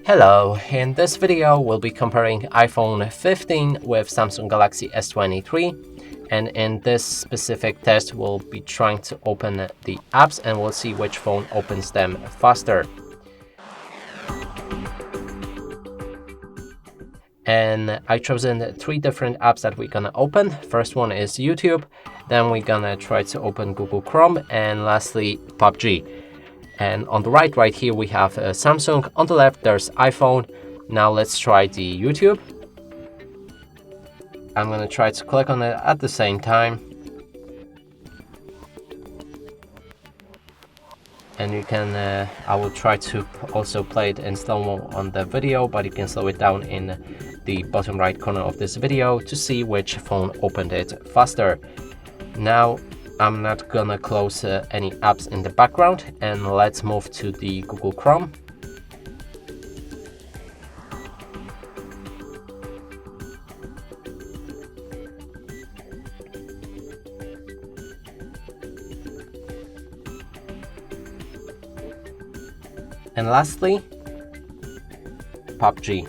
Hello, in this video we'll be comparing iPhone 15 with Samsung Galaxy S23, and in this specific test we'll be trying to open the apps and we'll see which phone opens them faster. And I chosen 3 different apps that we're gonna open. First one is YouTube, then we're gonna try to open Google Chrome, and lastly PUBG. And on the right here we have Samsung, on the left there's iPhone. Now let's try the YouTube. I'm gonna try to click on it at the same time. And you can, I will try to also play it in slow-mo on the video, but you can slow it down in the bottom right corner of this video to see which phone opened it faster. Now, I'm not gonna close any apps in the background, and let's move to the Google Chrome. And lastly, PUBG.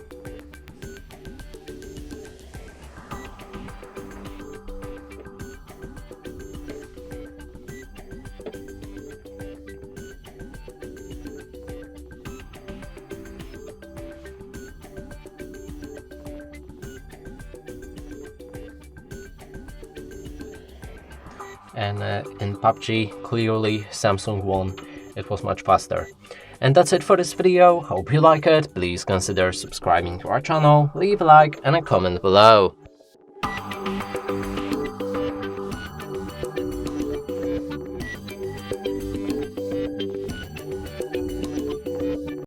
And in PUBG, clearly Samsung won. It was much faster. And that's it for this video. Hope you like it. Please consider subscribing to our channel, leave a like and a comment below.